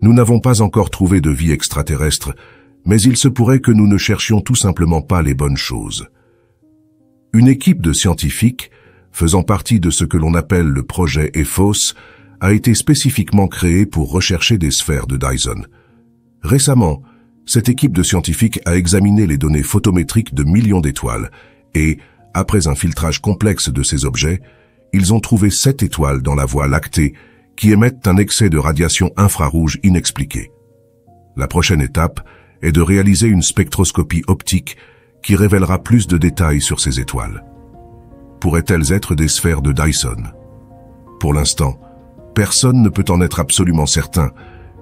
Nous n'avons pas encore trouvé de vie extraterrestre, mais il se pourrait que nous ne cherchions tout simplement pas les bonnes choses. Une équipe de scientifiques, faisant partie de ce que l'on appelle le projet EPHOS, a été spécifiquement créée pour rechercher des sphères de Dyson. Récemment, cette équipe de scientifiques a examiné les données photométriques de millions d'étoiles et, après un filtrage complexe de ces objets, ils ont trouvé 7 étoiles dans la Voie lactée qui émettent un excès de radiation infrarouge inexpliqué. La prochaine étape est de réaliser une spectroscopie optique qui révélera plus de détails sur ces étoiles. Pourraient-elles être des sphères de Dyson? Pour l'instant, personne ne peut en être absolument certain,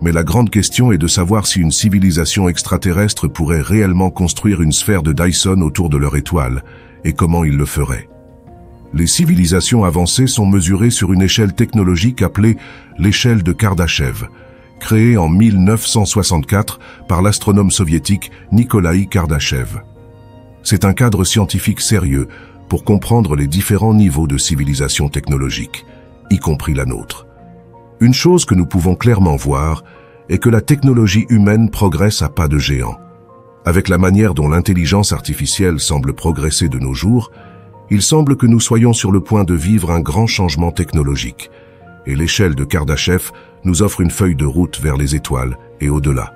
mais la grande question est de savoir si une civilisation extraterrestre pourrait réellement construire une sphère de Dyson autour de leur étoile, et comment ils le feraient. Les civilisations avancées sont mesurées sur une échelle technologique appelée l'échelle de Kardashev, créée en 1964 par l'astronome soviétique Nikolai Kardashev. C'est un cadre scientifique sérieux pour comprendre les différents niveaux de civilisation technologique, y compris la nôtre. Une chose que nous pouvons clairement voir est que la technologie humaine progresse à pas de géant. Avec la manière dont l'intelligence artificielle semble progresser de nos jours, il semble que nous soyons sur le point de vivre un grand changement technologique, et l'échelle de Kardashev nous offre une feuille de route vers les étoiles et au-delà.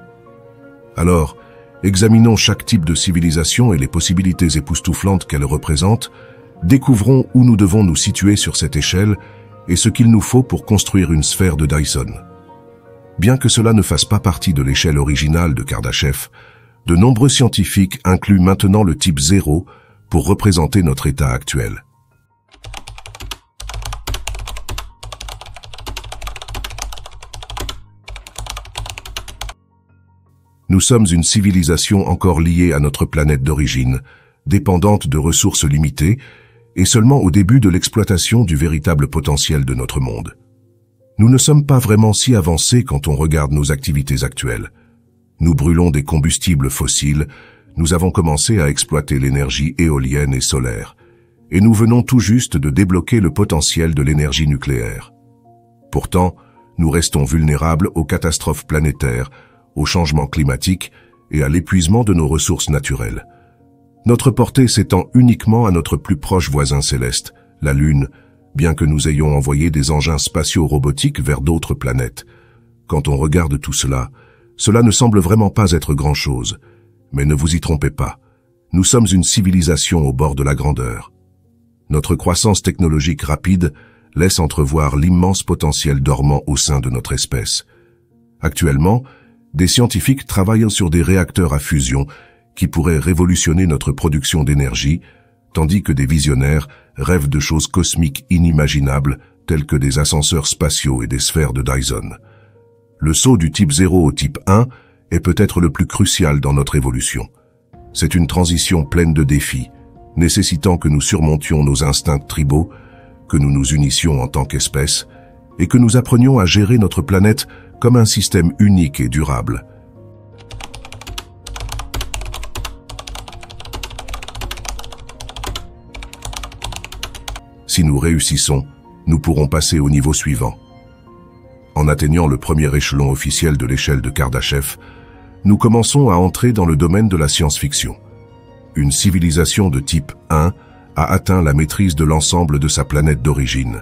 Alors, examinons chaque type de civilisation et les possibilités époustouflantes qu'elle représente, découvrons où nous devons nous situer sur cette échelle et ce qu'il nous faut pour construire une sphère de Dyson. Bien que cela ne fasse pas partie de l'échelle originale de Kardashev, de nombreux scientifiques incluent maintenant le type 0 pour représenter notre état actuel. Nous sommes une civilisation encore liée à notre planète d'origine, dépendante de ressources limitées, et seulement au début de l'exploitation du véritable potentiel de notre monde. Nous ne sommes pas vraiment si avancés quand on regarde nos activités actuelles. Nous brûlons des combustibles fossiles, nous avons commencé à exploiter l'énergie éolienne et solaire, et nous venons tout juste de débloquer le potentiel de l'énergie nucléaire. Pourtant, nous restons vulnérables aux catastrophes planétaires, au changement climatique et à l'épuisement de nos ressources naturelles. Notre portée s'étend uniquement à notre plus proche voisin céleste, la Lune, bien que nous ayons envoyé des engins spatiaux robotiques vers d'autres planètes. Quand on regarde tout cela, cela ne semble vraiment pas être grand-chose. Mais ne vous y trompez pas, nous sommes une civilisation au bord de la grandeur. Notre croissance technologique rapide laisse entrevoir l'immense potentiel dormant au sein de notre espèce. Actuellement, des scientifiques travaillent sur des réacteurs à fusion qui pourraient révolutionner notre production d'énergie, tandis que des visionnaires rêvent de choses cosmiques inimaginables telles que des ascenseurs spatiaux et des sphères de Dyson. Le saut du type 0 au type 1 est peut-être le plus crucial dans notre évolution. C'est une transition pleine de défis, nécessitant que nous surmontions nos instincts tribaux, que nous nous unissions en tant qu'espèce, et que nous apprenions à gérer notre planète comme un système unique et durable. Si nous réussissons, nous pourrons passer au niveau suivant. En atteignant le premier échelon officiel de l'échelle de Kardashev, nous commençons à entrer dans le domaine de la science-fiction. Une civilisation de type 1 a atteint la maîtrise de l'ensemble de sa planète d'origine,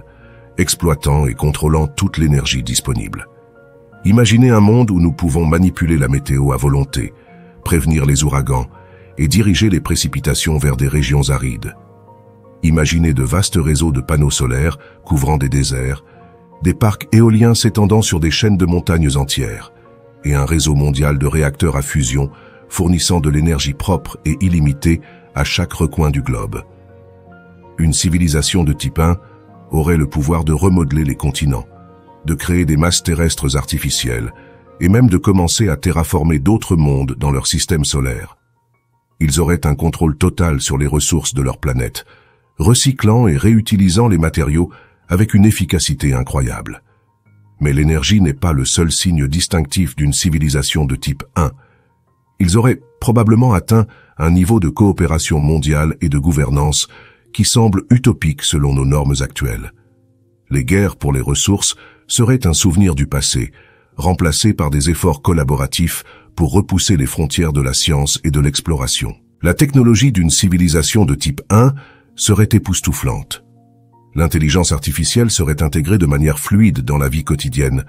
exploitant et contrôlant toute l'énergie disponible. Imaginez un monde où nous pouvons manipuler la météo à volonté, prévenir les ouragans et diriger les précipitations vers des régions arides. Imaginez de vastes réseaux de panneaux solaires couvrant des déserts, des parcs éoliens s'étendant sur des chaînes de montagnes entières, et un réseau mondial de réacteurs à fusion fournissant de l'énergie propre et illimitée à chaque recoin du globe. Une civilisation de type 1 aurait le pouvoir de remodeler les continents, de créer des masses terrestres artificielles et même de commencer à terraformer d'autres mondes dans leur système solaire. Ils auraient un contrôle total sur les ressources de leur planète, recyclant et réutilisant les matériaux avec une efficacité incroyable. Mais l'énergie n'est pas le seul signe distinctif d'une civilisation de type 1. Ils auraient probablement atteint un niveau de coopération mondiale et de gouvernance qui semble utopique selon nos normes actuelles. Les guerres pour les ressources seraient un souvenir du passé, remplacés par des efforts collaboratifs pour repousser les frontières de la science et de l'exploration. La technologie d'une civilisation de type 1 serait époustouflante. L'intelligence artificielle serait intégrée de manière fluide dans la vie quotidienne.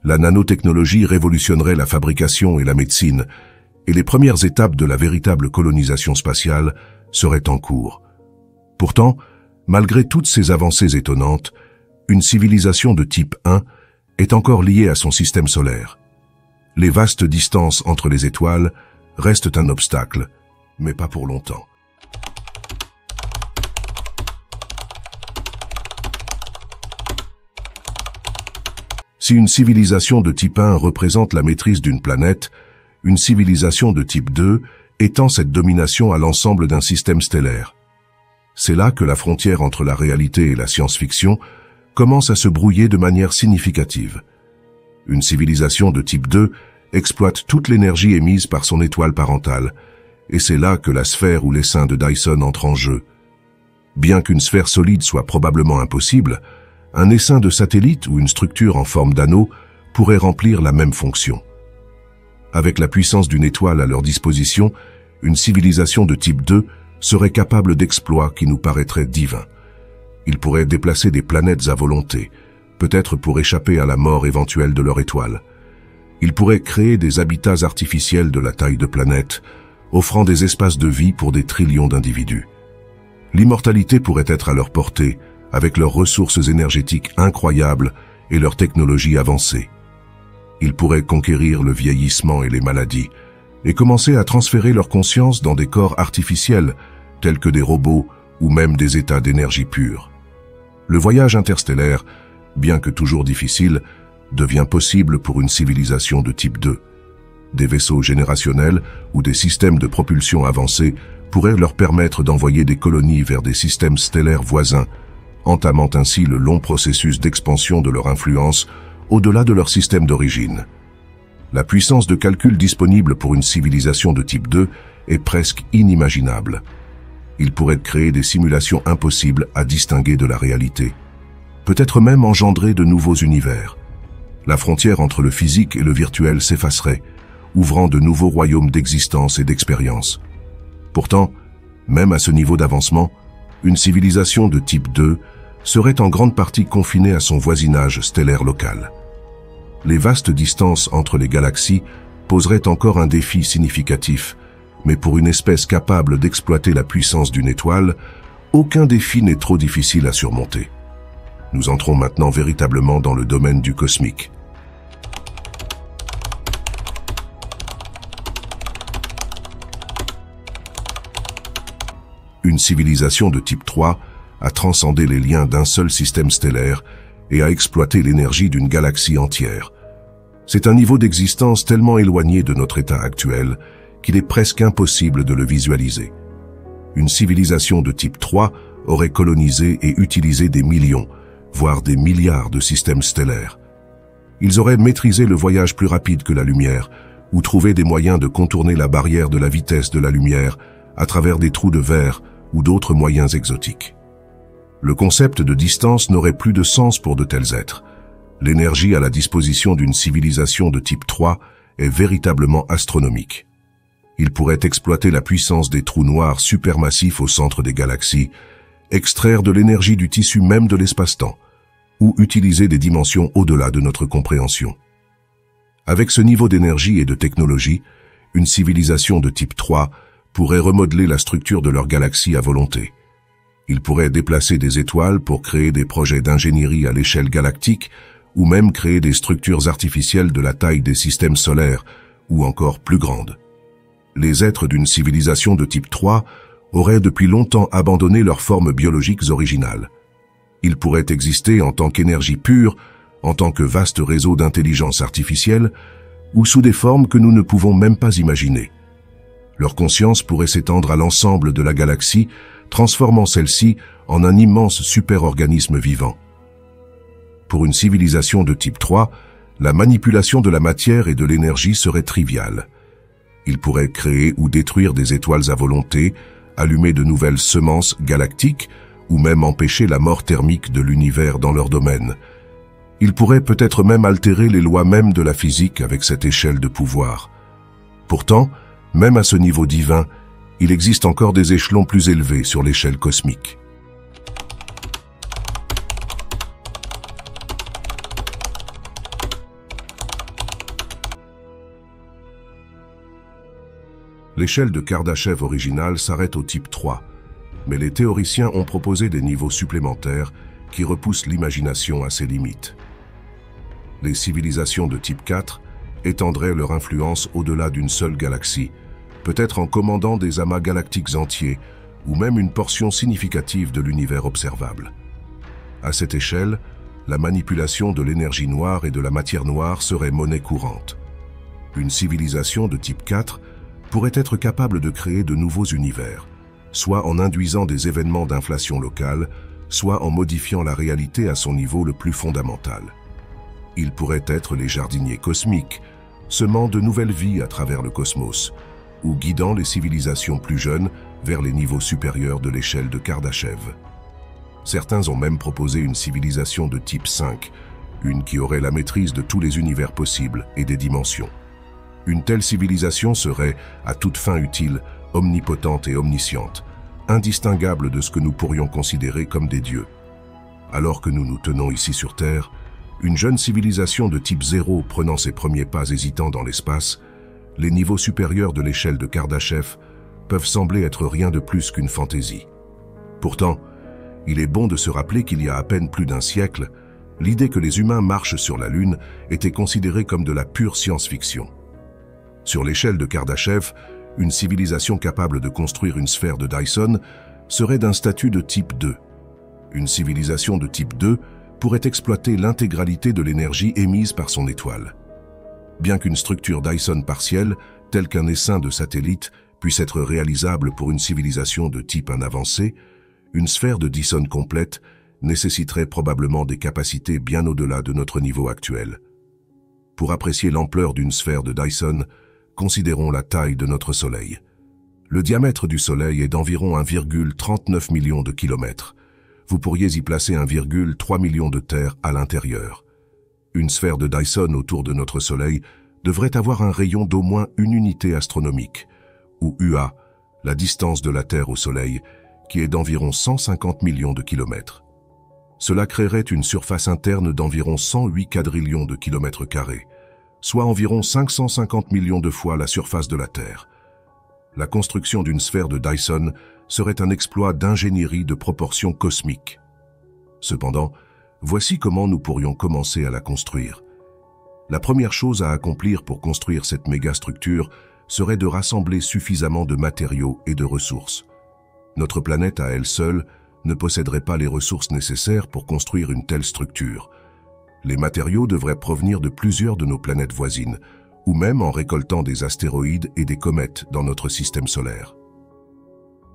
La nanotechnologie révolutionnerait la fabrication et la médecine, et les premières étapes de la véritable colonisation spatiale seraient en cours. Pourtant, malgré toutes ces avancées étonnantes, une civilisation de type 1 est encore liée à son système solaire. Les vastes distances entre les étoiles restent un obstacle, mais pas pour longtemps. Si une civilisation de type 1 représente la maîtrise d'une planète, une civilisation de type 2 étend cette domination à l'ensemble d'un système stellaire. C'est là que la frontière entre la réalité et la science-fiction commence à se brouiller de manière significative. Une civilisation de type 2 exploite toute l'énergie émise par son étoile parentale, et c'est là que la sphère ou l'essaim de Dyson entre en jeu. Bien qu'une sphère solide soit probablement impossible, un essaim de satellite ou une structure en forme d'anneau pourrait remplir la même fonction. Avec la puissance d'une étoile à leur disposition, une civilisation de type 2 serait capable d'exploits qui nous paraîtraient divins. Ils pourraient déplacer des planètes à volonté, peut-être pour échapper à la mort éventuelle de leur étoile. Ils pourraient créer des habitats artificiels de la taille de planètes, offrant des espaces de vie pour des trillions d'individus. L'immortalité pourrait être à leur portée, avec leurs ressources énergétiques incroyables et leur technologie avancée. Ils pourraient conquérir le vieillissement et les maladies, et commencer à transférer leur conscience dans des corps artificiels, tels que des robots ou même des états d'énergie pure. Le voyage interstellaire, bien que toujours difficile, devient possible pour une civilisation de type 2. Des vaisseaux générationnels ou des systèmes de propulsion avancés pourraient leur permettre d'envoyer des colonies vers des systèmes stellaires voisins, entamant ainsi le long processus d'expansion de leur influence au-delà de leur système d'origine. La puissance de calcul disponible pour une civilisation de type 2 est presque inimaginable. Il pourrait créer des simulations impossibles à distinguer de la réalité, peut-être même engendrer de nouveaux univers. La frontière entre le physique et le virtuel s'effacerait, ouvrant de nouveaux royaumes d'existence et d'expérience. Pourtant, même à ce niveau d'avancement, une civilisation de type 2 serait en grande partie confinée à son voisinage stellaire local. Les vastes distances entre les galaxies poseraient encore un défi significatif, mais pour une espèce capable d'exploiter la puissance d'une étoile, aucun défi n'est trop difficile à surmonter. Nous entrons maintenant véritablement dans le domaine du cosmique. Une civilisation de type 3 a transcendé les liens d'un seul système stellaire et a exploité l'énergie d'une galaxie entière. C'est un niveau d'existence tellement éloigné de notre état actuel qu'il est presque impossible de le visualiser. Une civilisation de type 3 aurait colonisé et utilisé des millions, voire des milliards de systèmes stellaires. Ils auraient maîtrisé le voyage plus rapide que la lumière, ou trouvé des moyens de contourner la barrière de la vitesse de la lumière à travers des trous de verre ou d'autres moyens exotiques. Le concept de distance n'aurait plus de sens pour de tels êtres. L'énergie à la disposition d'une civilisation de type 3 est véritablement astronomique. Il pourrait exploiter la puissance des trous noirs supermassifs au centre des galaxies, extraire de l'énergie du tissu même de l'espace-temps, ou utiliser des dimensions au-delà de notre compréhension. Avec ce niveau d'énergie et de technologie, une civilisation de type 3 pourrait remodeler la structure de leur galaxie à volonté. Ils pourraient déplacer des étoiles pour créer des projets d'ingénierie à l'échelle galactique ou même créer des structures artificielles de la taille des systèmes solaires ou encore plus grandes. Les êtres d'une civilisation de type 3 auraient depuis longtemps abandonné leurs formes biologiques originales. Ils pourraient exister en tant qu'énergie pure, en tant que vaste réseau d'intelligence artificielle ou sous des formes que nous ne pouvons même pas imaginer. Leur conscience pourrait s'étendre à l'ensemble de la galaxie, transformant celle-ci en un immense super-organisme vivant. Pour une civilisation de type 3, la manipulation de la matière et de l'énergie serait triviale. Ils pourraient créer ou détruire des étoiles à volonté, allumer de nouvelles semences galactiques ou même empêcher la mort thermique de l'univers dans leur domaine. Il pourrait peut-être même altérer les lois mêmes de la physique avec cette échelle de pouvoir. Pourtant, même à ce niveau divin, il existe encore des échelons plus élevés sur l'échelle cosmique. L'échelle de Kardashev originale s'arrête au type 3, mais les théoriciens ont proposé des niveaux supplémentaires qui repoussent l'imagination à ses limites. Les civilisations de type 4 étendraient leur influence au-delà d'une seule galaxie, peut-être en commandant des amas galactiques entiers ou même une portion significative de l'univers observable. À cette échelle, la manipulation de l'énergie noire et de la matière noire serait monnaie courante. Une civilisation de type 4 pourrait être capable de créer de nouveaux univers, soit en induisant des événements d'inflation locale, soit en modifiant la réalité à son niveau le plus fondamental. Ils pourraient être les jardiniers cosmiques, semant de nouvelles vies à travers le cosmos, ou guidant les civilisations plus jeunes vers les niveaux supérieurs de l'échelle de Kardashev. Certains ont même proposé une civilisation de type 5, une qui aurait la maîtrise de tous les univers possibles et des dimensions. Une telle civilisation serait, à toute fin utile, omnipotente et omnisciente, indistinguable de ce que nous pourrions considérer comme des dieux. Alors que nous nous tenons ici sur Terre, une jeune civilisation de type 0 prenant ses premiers pas hésitants dans l'espace, les niveaux supérieurs de l'échelle de Kardashev peuvent sembler être rien de plus qu'une fantaisie. Pourtant, il est bon de se rappeler qu'il y a à peine plus d'un siècle, l'idée que les humains marchent sur la Lune était considérée comme de la pure science-fiction. Sur l'échelle de Kardashev, une civilisation capable de construire une sphère de Dyson serait d'un statut de type 2. Une civilisation de type 2 pourrait exploiter l'intégralité de l'énergie émise par son étoile. Bien qu'une structure Dyson partielle, telle qu'un essaim de satellite, puisse être réalisable pour une civilisation de type 1 avancé, une sphère de Dyson complète nécessiterait probablement des capacités bien au-delà de notre niveau actuel. Pour apprécier l'ampleur d'une sphère de Dyson, considérons la taille de notre Soleil. Le diamètre du Soleil est d'environ 1,39 million de kilomètres. Vous pourriez y placer 1,3 million de terres à l'intérieur. Une sphère de Dyson autour de notre Soleil devrait avoir un rayon d'au moins une unité astronomique, ou UA, la distance de la Terre au Soleil, qui est d'environ 150 millions de kilomètres. Cela créerait une surface interne d'environ 108 quadrillions de kilomètres carrés, soit environ 550 millions de fois la surface de la Terre. La construction d'une sphère de Dyson serait un exploit d'ingénierie de proportions cosmiques. Cependant, voici comment nous pourrions commencer à la construire. La première chose à accomplir pour construire cette mégastructure serait de rassembler suffisamment de matériaux et de ressources. Notre planète à elle seule ne posséderait pas les ressources nécessaires pour construire une telle structure. Les matériaux devraient provenir de plusieurs de nos planètes voisines, ou même en récoltant des astéroïdes et des comètes dans notre système solaire.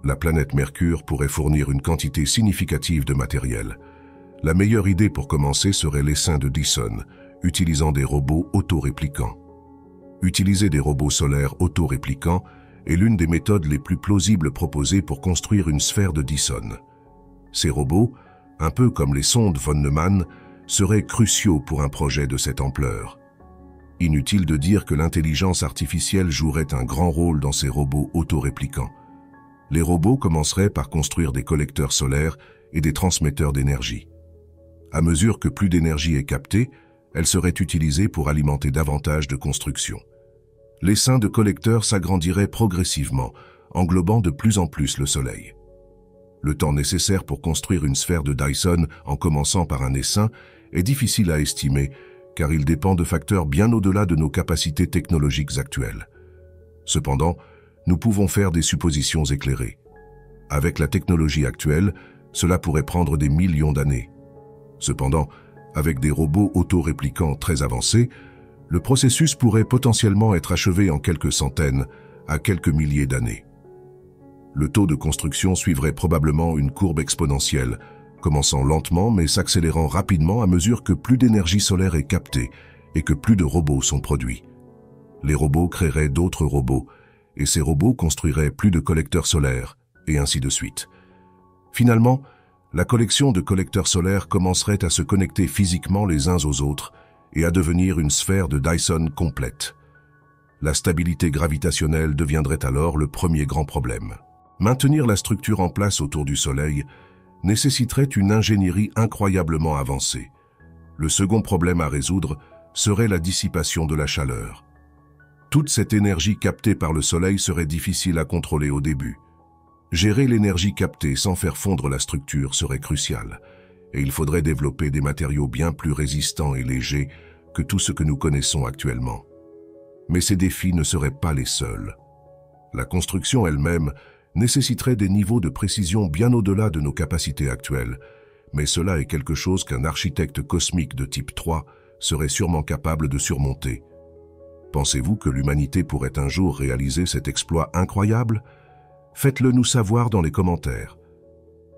La planète Mercure pourrait fournir une quantité significative de matériel. La meilleure idée pour commencer serait l'essaim de Dyson, utilisant des robots autoréplicants. Utiliser des robots solaires autoréplicants est l'une des méthodes les plus plausibles proposées pour construire une sphère de Dyson. Ces robots, un peu comme les sondes von Neumann, seraient cruciaux pour un projet de cette ampleur. Inutile de dire que l'intelligence artificielle jouerait un grand rôle dans ces robots autoréplicants. Les robots commenceraient par construire des collecteurs solaires et des transmetteurs d'énergie. À mesure que plus d'énergie est captée, elle serait utilisée pour alimenter davantage de constructions. L'essaim de collecteurs s'agrandirait progressivement, englobant de plus en plus le Soleil. Le temps nécessaire pour construire une sphère de Dyson en commençant par un essaim est difficile à estimer car il dépend de facteurs bien au-delà de nos capacités technologiques actuelles. Cependant, nous pouvons faire des suppositions éclairées. Avec la technologie actuelle, cela pourrait prendre des millions d'années. Cependant, avec des robots autoréplicants très avancés, le processus pourrait potentiellement être achevé en quelques centaines à quelques milliers d'années. Le taux de construction suivrait probablement une courbe exponentielle, commençant lentement mais s'accélérant rapidement à mesure que plus d'énergie solaire est captée et que plus de robots sont produits. Les robots créeraient d'autres robots, et ces robots construiraient plus de collecteurs solaires, et ainsi de suite. Finalement, la collection de collecteurs solaires commencerait à se connecter physiquement les uns aux autres et à devenir une sphère de Dyson complète. La stabilité gravitationnelle deviendrait alors le premier grand problème. Maintenir la structure en place autour du Soleil nécessiterait une ingénierie incroyablement avancée. Le second problème à résoudre serait la dissipation de la chaleur. Toute cette énergie captée par le Soleil serait difficile à contrôler au début. Gérer l'énergie captée sans faire fondre la structure serait crucial, et il faudrait développer des matériaux bien plus résistants et légers que tout ce que nous connaissons actuellement. Mais ces défis ne seraient pas les seuls. La construction elle-même nécessiterait des niveaux de précision bien au-delà de nos capacités actuelles, mais cela est quelque chose qu'un architecte cosmique de type 3 serait sûrement capable de surmonter. Pensez-vous que l'humanité pourrait un jour réaliser cet exploit incroyable? Faites-le nous savoir dans les commentaires.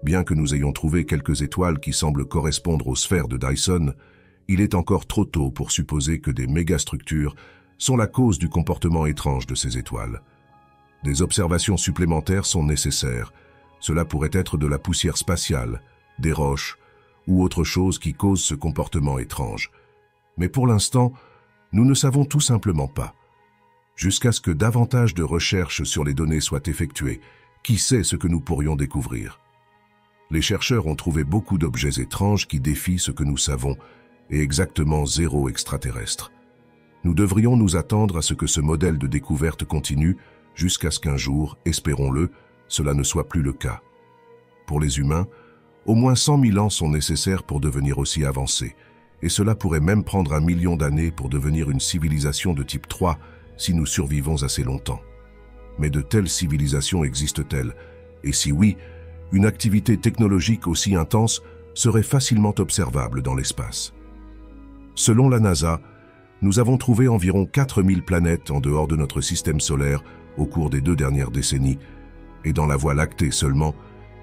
Bien que nous ayons trouvé quelques étoiles qui semblent correspondre aux sphères de Dyson, il est encore trop tôt pour supposer que des mégastructures sont la cause du comportement étrange de ces étoiles. Des observations supplémentaires sont nécessaires. Cela pourrait être de la poussière spatiale, des roches ou autre chose qui cause ce comportement étrange. Mais pour l'instant, nous ne savons tout simplement pas. Jusqu'à ce que davantage de recherches sur les données soient effectuées, qui sait ce que nous pourrions découvrir? Les chercheurs ont trouvé beaucoup d'objets étranges qui défient ce que nous savons, et exactement zéro extraterrestre. Nous devrions nous attendre à ce que ce modèle de découverte continue jusqu'à ce qu'un jour, espérons-le, cela ne soit plus le cas. Pour les humains, au moins 100 000 ans sont nécessaires pour devenir aussi avancés, et cela pourrait même prendre 1 million d'années pour devenir une civilisation de type 3 si nous survivons assez longtemps. Mais de telles civilisations existent-elles? Et si oui, une activité technologique aussi intense serait facilement observable dans l'espace. Selon la NASA, nous avons trouvé environ 4000 planètes en dehors de notre système solaire au cours des 2 dernières décennies, et dans la Voie lactée seulement,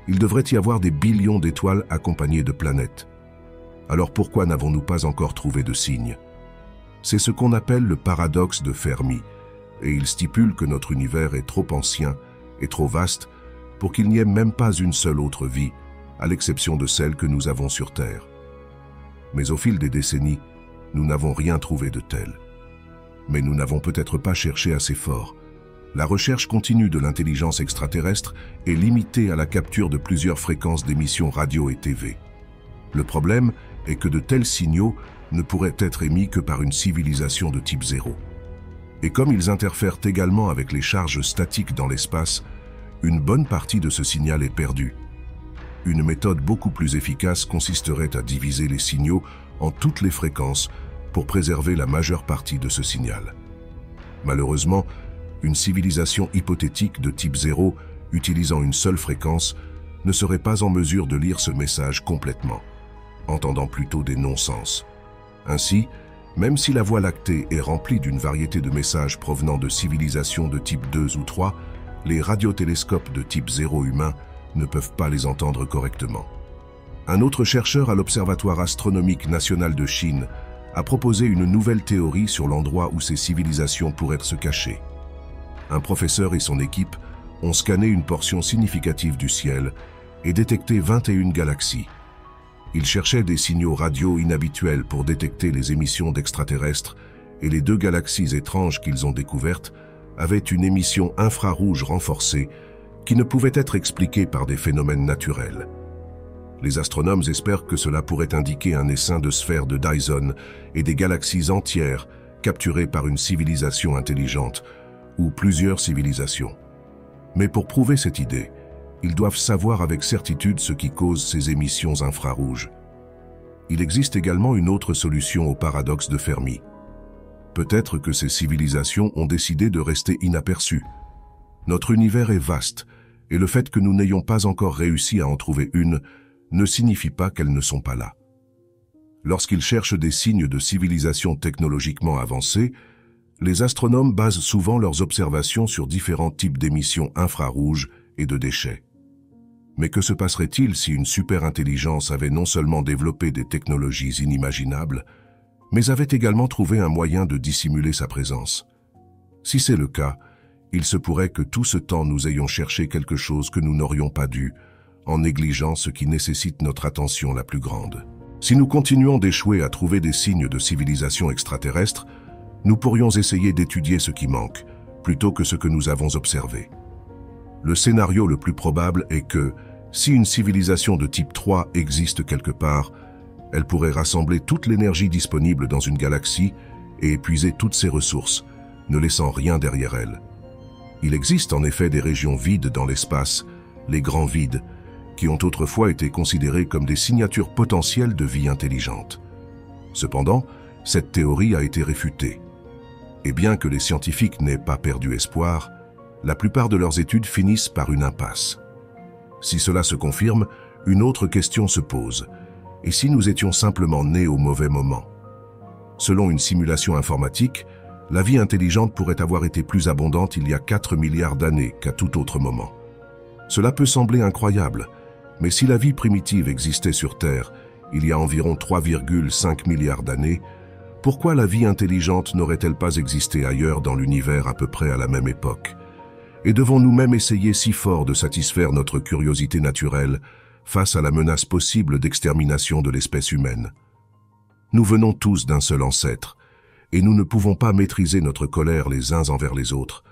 il devrait y avoir des billions d'étoiles accompagnées de planètes. Alors pourquoi n'avons-nous pas encore trouvé de signes? C'est ce qu'on appelle le paradoxe de Fermi, et il stipule que notre univers est trop ancien et trop vaste pour qu'il n'y ait même pas une seule autre vie, à l'exception de celle que nous avons sur Terre. Mais au fil des décennies, nous n'avons rien trouvé de tel. Mais nous n'avons peut-être pas cherché assez fort. La recherche continue de l'intelligence extraterrestre est limitée à la capture de plusieurs fréquences d'émissions radio et TV. Le problème est que de tels signaux ne pourraient être émis que par une civilisation de type 0. Et comme ils interfèrent également avec les charges statiques dans l'espace, une bonne partie de ce signal est perdue. Une méthode beaucoup plus efficace consisterait à diviser les signaux en toutes les fréquences pour préserver la majeure partie de ce signal. Malheureusement, une civilisation hypothétique de type 0, utilisant une seule fréquence, ne serait pas en mesure de lire ce message complètement, entendant plutôt des non-sens. Ainsi, même si la Voie lactée est remplie d'une variété de messages provenant de civilisations de type 2 ou 3, les radiotélescopes de type 0 humain ne peuvent pas les entendre correctement. Un autre chercheur à l'Observatoire astronomique national de Chine a proposé une nouvelle théorie sur l'endroit où ces civilisations pourraient se cacher. Un professeur et son équipe ont scanné une portion significative du ciel et détecté 21 galaxies. Ils cherchaient des signaux radio inhabituels pour détecter les émissions d'extraterrestres et les 2 galaxies étranges qu'ils ont découvertes avaient une émission infrarouge renforcée qui ne pouvait être expliquée par des phénomènes naturels. Les astronomes espèrent que cela pourrait indiquer un essaim de sphères de Dyson et des galaxies entières capturées par une civilisation intelligente ou plusieurs civilisations. Mais pour prouver cette idée, ils doivent savoir avec certitude ce qui cause ces émissions infrarouges. Il existe également une autre solution au paradoxe de Fermi. Peut-être que ces civilisations ont décidé de rester inaperçues. Notre univers est vaste, et le fait que nous n'ayons pas encore réussi à en trouver une ne signifie pas qu'elles ne sont pas là. Lorsqu'ils cherchent des signes de civilisation technologiquement avancée, les astronomes basent souvent leurs observations sur différents types d'émissions infrarouges et de déchets. Mais que se passerait-il si une super-intelligence avait non seulement développé des technologies inimaginables, mais avait également trouvé un moyen de dissimuler sa présence? Si c'est le cas, il se pourrait que tout ce temps nous ayons cherché quelque chose que nous n'aurions pas dû, en négligeant ce qui nécessite notre attention la plus grande. Si nous continuons d'échouer à trouver des signes de civilisation extraterrestre, nous pourrions essayer d'étudier ce qui manque, plutôt que ce que nous avons observé. Le scénario le plus probable est que, si une civilisation de type 3 existe quelque part, elle pourrait rassembler toute l'énergie disponible dans une galaxie et épuiser toutes ses ressources, ne laissant rien derrière elle. Il existe en effet des régions vides dans l'espace, les grands vides, qui ont autrefois été considérés comme des signatures potentielles de vie intelligente. Cependant, cette théorie a été réfutée. Et bien que les scientifiques n'aient pas perdu espoir, la plupart de leurs études finissent par une impasse. Si cela se confirme, une autre question se pose. Et si nous étions simplement nés au mauvais moment? Selon une simulation informatique, la vie intelligente pourrait avoir été plus abondante il y a 4 milliards d'années qu'à tout autre moment. Cela peut sembler incroyable, mais si la vie primitive existait sur Terre il y a environ 3,5 milliards d'années, pourquoi la vie intelligente n'aurait-elle pas existé ailleurs dans l'univers à peu près à la même époque? Et devons-nous même essayer si fort de satisfaire notre curiosité naturelle face à la menace possible d'extermination de l'espèce humaine? Nous venons tous d'un seul ancêtre, et nous ne pouvons pas maîtriser notre colère les uns envers les autres.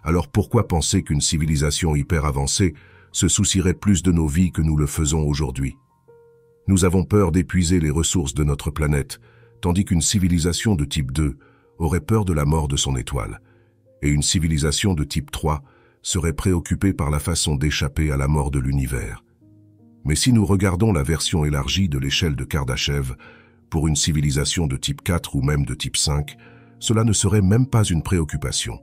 Alors pourquoi penser qu'une civilisation hyper avancée se soucierait plus de nos vies que nous le faisons aujourd'hui? Nous avons peur d'épuiser les ressources de notre planète, tandis qu'une civilisation de type 2 aurait peur de la mort de son étoile, et une civilisation de type 3 serait préoccupée par la façon d'échapper à la mort de l'univers. Mais si nous regardons la version élargie de l'échelle de Kardashev, pour une civilisation de type 4 ou même de type 5, cela ne serait même pas une préoccupation.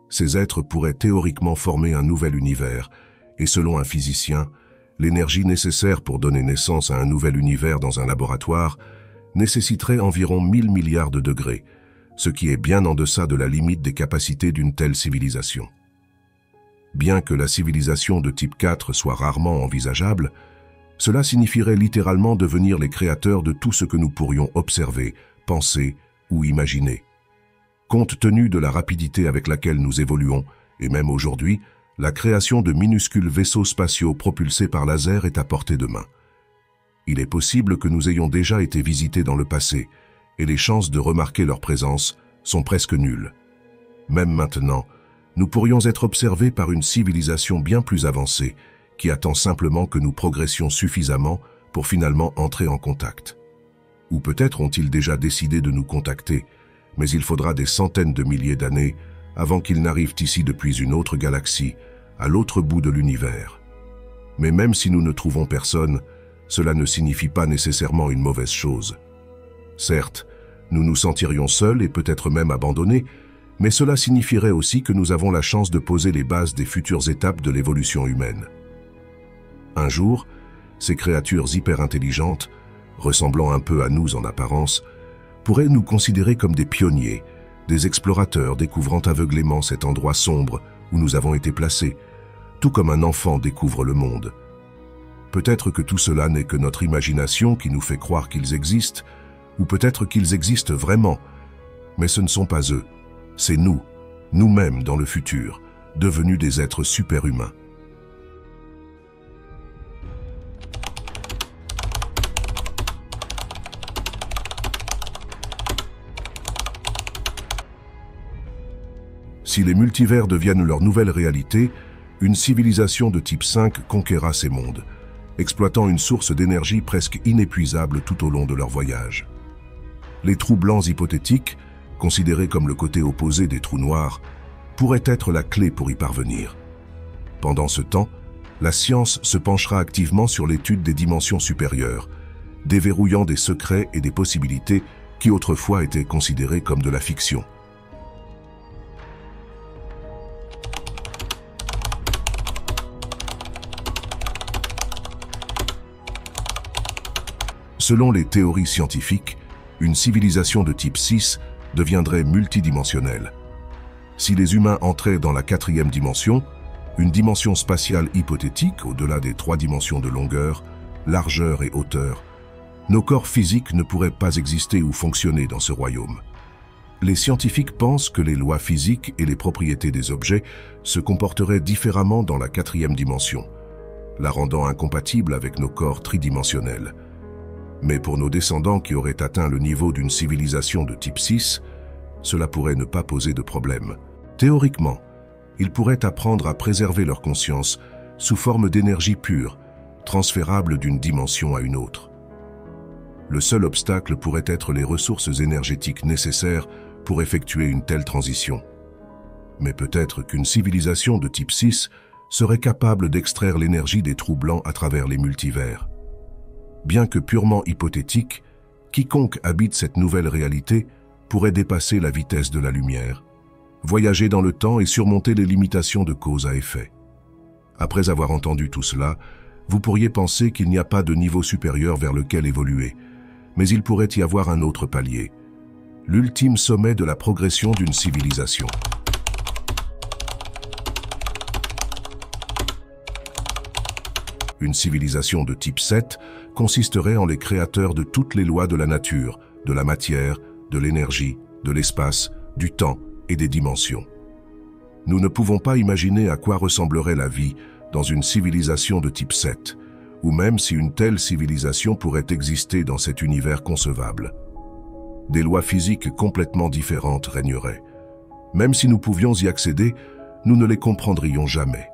Ces êtres pourraient théoriquement former un nouvel univers, et selon un physicien, l'énergie nécessaire pour donner naissance à un nouvel univers dans un laboratoire nécessiterait environ 1000 milliards de degrés, ce qui est bien en deçà de la limite des capacités d'une telle civilisation. Bien que la civilisation de type 4 soit rarement envisageable, cela signifierait littéralement devenir les créateurs de tout ce que nous pourrions observer, penser ou imaginer. Compte tenu de la rapidité avec laquelle nous évoluons, et même aujourd'hui, la création de minuscules vaisseaux spatiaux propulsés par laser est à portée de main. Il est possible que nous ayons déjà été visités dans le passé, et les chances de remarquer leur présence sont presque nulles. Même maintenant, nous pourrions être observés par une civilisation bien plus avancée, qui attend simplement que nous progressions suffisamment pour finalement entrer en contact. Ou peut-être ont-ils déjà décidé de nous contacter, mais il faudra des centaines de milliers d'années avant qu'ils n'arrivent ici depuis une autre galaxie, à l'autre bout de l'univers. Mais même si nous ne trouvons personne, cela ne signifie pas nécessairement une mauvaise chose. Certes, nous nous sentirions seuls et peut-être même abandonnés, mais cela signifierait aussi que nous avons la chance de poser les bases des futures étapes de l'évolution humaine. Un jour, ces créatures hyper intelligentes, ressemblant un peu à nous en apparence, pourraient nous considérer comme des pionniers, des explorateurs découvrant aveuglément cet endroit sombre où nous avons été placés, tout comme un enfant découvre le monde. Peut-être que tout cela n'est que notre imagination qui nous fait croire qu'ils existent, ou peut-être qu'ils existent vraiment, mais ce ne sont pas eux, c'est nous, nous-mêmes dans le futur, devenus des êtres superhumains. Si les multivers deviennent leur nouvelle réalité, une civilisation de type 5 conquérera ces mondes, exploitant une source d'énergie presque inépuisable tout au long de leur voyage. Les trous blancs hypothétiques, considérés comme le côté opposé des trous noirs, pourraient être la clé pour y parvenir. Pendant ce temps, la science se penchera activement sur l'étude des dimensions supérieures, déverrouillant des secrets et des possibilités qui autrefois étaient considérées comme de la fiction. Selon les théories scientifiques, une civilisation de type 6 deviendrait multidimensionnelle. Si les humains entraient dans la 4e dimension, une dimension spatiale hypothétique au-delà des 3 dimensions de longueur, largeur et hauteur, nos corps physiques ne pourraient pas exister ou fonctionner dans ce royaume. Les scientifiques pensent que les lois physiques et les propriétés des objets se comporteraient différemment dans la 4e dimension, la rendant incompatible avec nos corps tridimensionnels. Mais pour nos descendants qui auraient atteint le niveau d'une civilisation de type 6, cela pourrait ne pas poser de problème. Théoriquement, ils pourraient apprendre à préserver leur conscience sous forme d'énergie pure, transférable d'une dimension à une autre. Le seul obstacle pourrait être les ressources énergétiques nécessaires pour effectuer une telle transition. Mais peut-être qu'une civilisation de type 6 serait capable d'extraire l'énergie des trous blancs à travers les multivers. Bien que purement hypothétique, quiconque habite cette nouvelle réalité pourrait dépasser la vitesse de la lumière, voyager dans le temps et surmonter les limitations de cause à effet. Après avoir entendu tout cela, vous pourriez penser qu'il n'y a pas de niveau supérieur vers lequel évoluer, mais il pourrait y avoir un autre palier, l'ultime sommet de la progression d'une civilisation. Une civilisation de type 7 consisterait en les créateurs de toutes les lois de la nature, de la matière, de l'énergie, de l'espace, du temps et des dimensions. Nous ne pouvons pas imaginer à quoi ressemblerait la vie dans une civilisation de type 7, ou même si une telle civilisation pourrait exister dans cet univers concevable. Des lois physiques complètement différentes régneraient. Même si nous pouvions y accéder, nous ne les comprendrions jamais.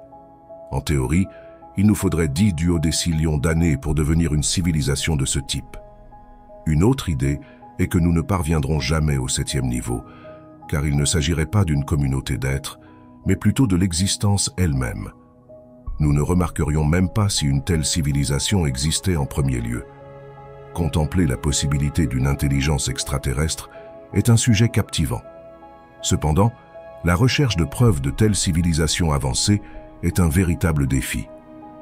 En théorie, il nous faudrait 10 duodécillions d'années pour devenir une civilisation de ce type. Une autre idée est que nous ne parviendrons jamais au 7e niveau, car il ne s'agirait pas d'une communauté d'êtres, mais plutôt de l'existence elle-même. Nous ne remarquerions même pas si une telle civilisation existait en premier lieu. Contempler la possibilité d'une intelligence extraterrestre est un sujet captivant. Cependant, la recherche de preuves de telles civilisations avancées est un véritable défi.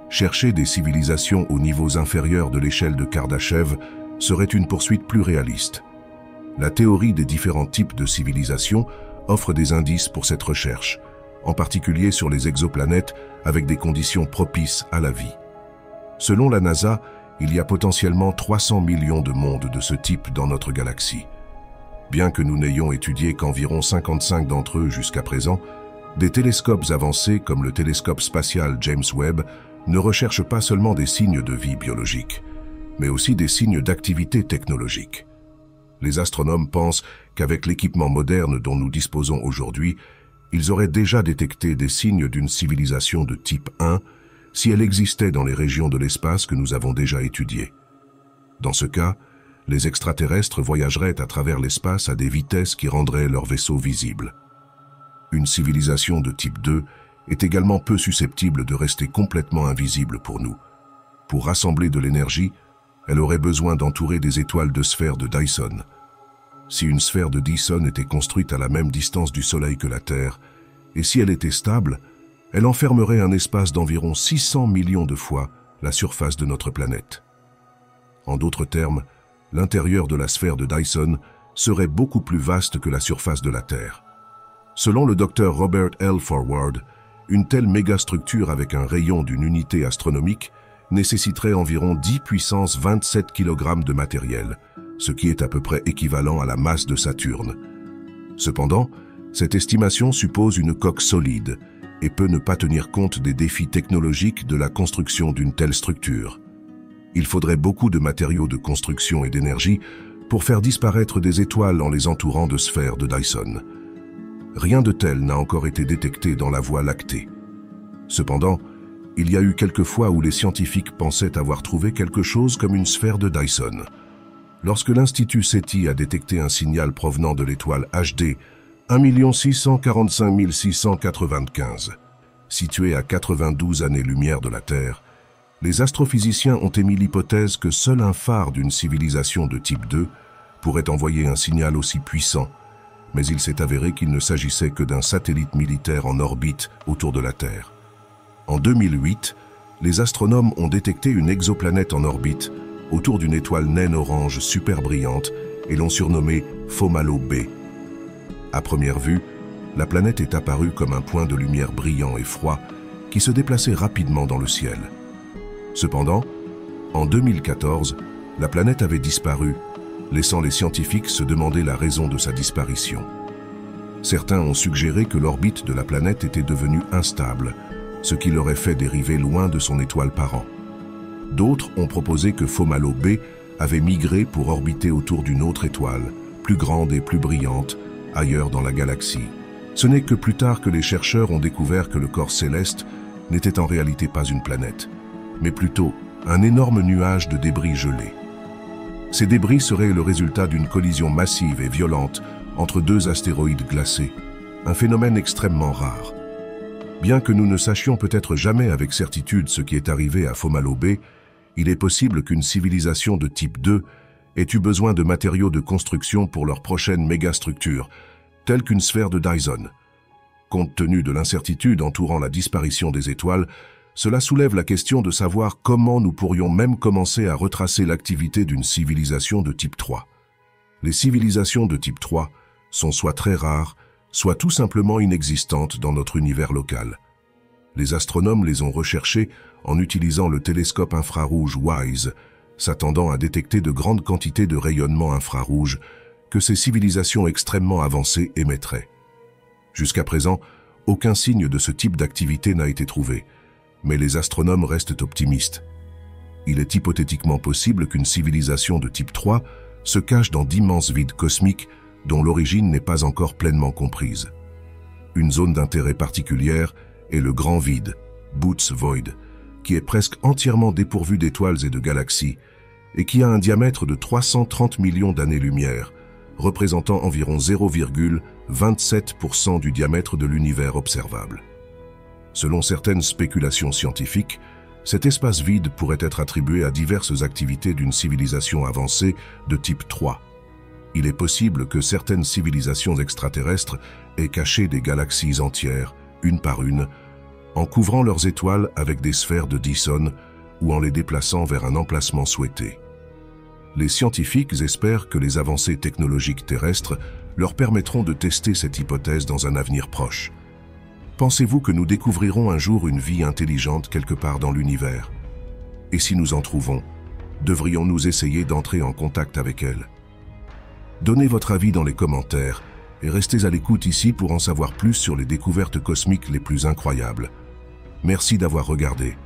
Chercher des civilisations aux niveaux inférieurs de l'échelle de Kardashev serait une poursuite plus réaliste. La théorie des différents types de civilisations offre des indices pour cette recherche, en particulier sur les exoplanètes avec des conditions propices à la vie. Selon la NASA, il y a potentiellement 300 millions de mondes de ce type dans notre galaxie. Bien que nous n'ayons étudié qu'environ 55 d'entre eux jusqu'à présent, des télescopes avancés comme le télescope spatial James Webb ne recherchent pas seulement des signes de vie biologique, mais aussi des signes d'activité technologique. Les astronomes pensent qu'avec l'équipement moderne dont nous disposons aujourd'hui, ils auraient déjà détecté des signes d'une civilisation de type 1 si elle existait dans les régions de l'espace que nous avons déjà étudiées. Dans ce cas, les extraterrestres voyageraient à travers l'espace à des vitesses qui rendraient leurs vaisseaux visibles. Une civilisation de type 2 est également peu susceptible de rester complètement invisible pour nous. Pour rassembler de l'énergie, elle aurait besoin d'entourer des étoiles de sphères de Dyson. Si une sphère de Dyson était construite à la même distance du Soleil que la Terre, et si elle était stable, elle enfermerait un espace d'environ 600 millions de fois la surface de notre planète. En d'autres termes, l'intérieur de la sphère de Dyson serait beaucoup plus vaste que la surface de la Terre. Selon le docteur Robert L. Forward, une telle mégastructure avec un rayon d'une unité astronomique nécessiterait environ 10 puissance 27 kg de matériel, ce qui est à peu près équivalent à la masse de Saturne. Cependant, cette estimation suppose une coque solide et peut ne pas tenir compte des défis technologiques de la construction d'une telle structure. Il faudrait beaucoup de matériaux de construction et d'énergie pour faire disparaître des étoiles en les entourant de sphères de Dyson. Rien de tel n'a encore été détecté dans la Voie lactée. Cependant, il y a eu quelques fois où les scientifiques pensaient avoir trouvé quelque chose comme une sphère de Dyson. Lorsque l'Institut SETI a détecté un signal provenant de l'étoile HD 1 645 695, située à 92 années-lumière de la Terre, les astrophysiciens ont émis l'hypothèse que seul un phare d'une civilisation de type 2 pourrait envoyer un signal aussi puissant, mais il s'est avéré qu'il ne s'agissait que d'un satellite militaire en orbite autour de la Terre. En 2008, les astronomes ont détecté une exoplanète en orbite autour d'une étoile naine orange super brillante et l'ont surnommée Fomalhaut B. À première vue, la planète est apparue comme un point de lumière brillant et froid qui se déplaçait rapidement dans le ciel. Cependant, en 2014, la planète avait disparu, laissant les scientifiques se demander la raison de sa disparition. Certains ont suggéré que l'orbite de la planète était devenue instable, ce qui l'aurait fait dériver loin de son étoile parent. D'autres ont proposé que Fomalhaut B avait migré pour orbiter autour d'une autre étoile, plus grande et plus brillante, ailleurs dans la galaxie. Ce n'est que plus tard que les chercheurs ont découvert que le corps céleste n'était en réalité pas une planète, mais plutôt un énorme nuage de débris gelés. Ces débris seraient le résultat d'une collision massive et violente entre deux astéroïdes glacés, un phénomène extrêmement rare. Bien que nous ne sachions peut-être jamais avec certitude ce qui est arrivé à Fomalhaut B, il est possible qu'une civilisation de type 2 ait eu besoin de matériaux de construction pour leur prochaine mégastructure, telle qu'une sphère de Dyson. Compte tenu de l'incertitude entourant la disparition des étoiles, cela soulève la question de savoir comment nous pourrions même commencer à retracer l'activité d'une civilisation de type 3. Les civilisations de type 3 sont soit très rares, soit tout simplement inexistantes dans notre univers local. Les astronomes les ont recherchées en utilisant le télescope infrarouge WISE, s'attendant à détecter de grandes quantités de rayonnement infrarouge que ces civilisations extrêmement avancées émettraient. Jusqu'à présent, aucun signe de ce type d'activité n'a été trouvé, mais les astronomes restent optimistes. Il est hypothétiquement possible qu'une civilisation de type 3 se cache dans d'immenses vides cosmiques dont l'origine n'est pas encore pleinement comprise. Une zone d'intérêt particulière est le grand vide, Boots Void, qui est presque entièrement dépourvu d'étoiles et de galaxies, et qui a un diamètre de 330 millions d'années-lumière, représentant environ 0,27% du diamètre de l'univers observable. Selon certaines spéculations scientifiques, cet espace vide pourrait être attribué à diverses activités d'une civilisation avancée de type 3. Il est possible que certaines civilisations extraterrestres aient caché des galaxies entières, une par une, en couvrant leurs étoiles avec des sphères de Dyson ou en les déplaçant vers un emplacement souhaité. Les scientifiques espèrent que les avancées technologiques terrestres leur permettront de tester cette hypothèse dans un avenir proche. Pensez-vous que nous découvrirons un jour une vie intelligente quelque part dans l'univers? Et si nous en trouvons, devrions-nous essayer d'entrer en contact avec elle? Donnez votre avis dans les commentaires et restez à l'écoute ici pour en savoir plus sur les découvertes cosmiques les plus incroyables. Merci d'avoir regardé.